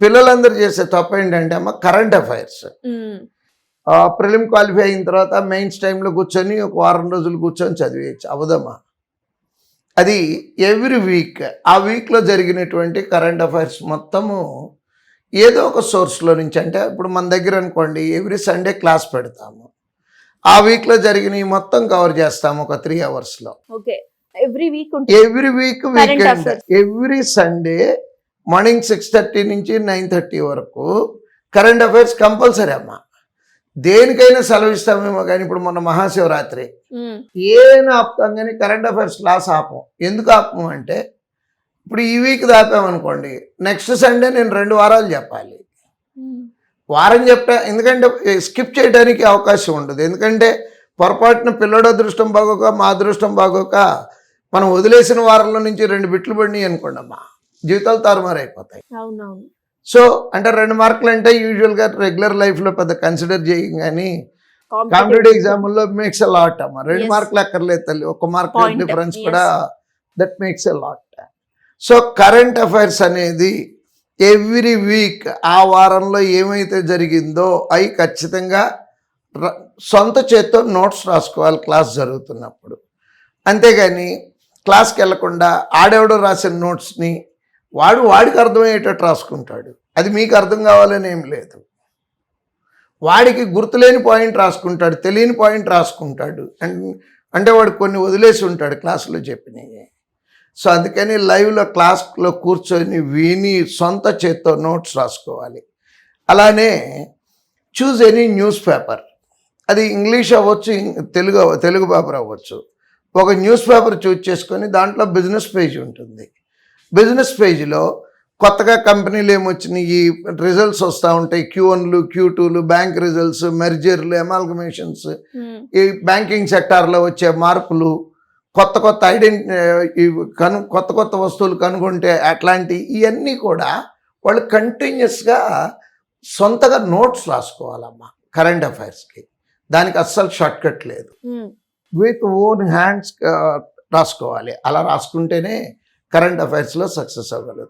పిల్లలందరూ చేసే తప్పు ఏంటంటే అమ్మ కరెంట్ అఫైర్స్ ప్రిలిమ్ క్వాలిఫై అయిన తర్వాత మెయిన్స్ టైంలో కూర్చొని ఒక వారం రోజులు కూర్చొని చదివేయచ్చు. అవదమ్మా. అది ఎవ్రీ వీక్ ఆ వీక్లో జరిగినటువంటి కరెంట్ అఫైర్స్ మొత్తము ఏదో ఒక సోర్స్లో నుంచి, అంటే ఇప్పుడు మన దగ్గర అనుకోండి ఎవ్రీ సండే క్లాస్ పెడతాము, ఆ వీక్లో జరిగినవి మొత్తం కవర్ చేస్తాము ఒక 3 అవర్స్లో. Okay, every week every week weekend every Sunday morning 6:30 నుంచి 9:30 వరకు కరెంట్ అఫైర్స్ కంపల్సరీ అమ్మా. దేనికైనా సెలవిస్తామేమో కానీ ఇప్పుడు మొన్న మహాశివరాత్రి ఏమైనా ఆపుతాం కానీ కరెంట్ అఫైర్స్ క్లాస్ ఆపం. ఎందుకు ఆపము అంటే ఇప్పుడు ఈ వీక్ దాపామనుకోండి నెక్స్ట్ సండే నేను 2 వారాలు చెప్పాలి. వారం చెప్తా, ఎందుకంటే స్కిప్ చేయడానికి అవకాశం ఉండదు. ఎందుకంటే పొరపాటున పిల్లడు అదృష్టం బాగోక మా అదృష్టం బాగోక మనం వదిలేసిన వారంలో నుంచి 2 బిట్లు పడినాయి అనుకోండి అమ్మా, జీవితాలు తారుమారైపోతాయి. సో అంటే 2 మార్కులు అంటే యూజువల్గా రెగ్యులర్ లైఫ్లో పెద్ద కన్సిడర్ చేయం, కానీ కాంపిటేటివ్ ఎగ్జామ్లో మేక్స్ ఎ లాట్ అమ్మా. 2 మార్కులు అక్కర్లేదు తల్లి, 1 మార్క్ డిఫరెన్స్ కూడా that makes a lot. So current affairs అనేది ఎవ్రీ వీక్ ఆ వారంలో ఏమైతే జరిగిందో అవి ఖచ్చితంగా సొంత చేత్తో నోట్స్ రాసుకోవాలి క్లాస్ జరుగుతున్నప్పుడు. అంతేగాని క్లాస్కి వెళ్లకుండా ఆడెవడో రాసిన నోట్స్ని వాడికి అర్థమయ్యేటట్టు రాసుకుంటాడు. అది మీకు అర్థం కావాలని ఏం లేదు. వాడికి గుర్తులేని పాయింట్ రాసుకుంటాడు, తెలియని పాయింట్ రాసుకుంటాడు. అంటే వాడు కొన్ని వదిలేసి ఉంటాడు క్లాసులో చెప్పినవి. సో అందుకని లైవ్లో క్లాస్లో కూర్చొని విని సొంత చేత్తో నోట్స్ రాసుకోవాలి. అలానే చూజ్ ఎనీ న్యూస్ పేపర్, అది ఇంగ్లీష్ అవ్వచ్చు, తెలుగు పేపర్ అవ్వచ్చు. ఒక న్యూస్ పేపర్ చూజ్ చేసుకొని దాంట్లో బిజినెస్ పేజ్ ఉంటుంది. బిజినెస్ పేజ్లో కొత్తగా కంపెనీలు ఏమొచ్చినాయి, రిజల్ట్స్ వస్తూ ఉంటాయి, Q1లు Q2లు, బ్యాంక్ రిజల్ట్స్, మెర్జర్లు, ఎమాల్గమేషన్స్, ఈ బ్యాంకింగ్ సెక్టార్లో వచ్చే మార్పులు, కొత్త కొత్త వస్తువులు కనుగొంటే అట్లాంటి ఇవన్నీ కూడా వాళ్ళు కంటిన్యూస్గా సొంతగా నోట్స్ రాసుకోవాలమ్మా కరెంట్ అఫైర్స్కి. దానికి అస్సలు షార్ట్ కట్ లేదు. విత్ ఓన్ హ్యాండ్స్ రాసుకోవాలి. అలా రాసుకుంటేనే కరెంట్ అఫైర్స్లో సక్సెస్ అవ్వగలదు.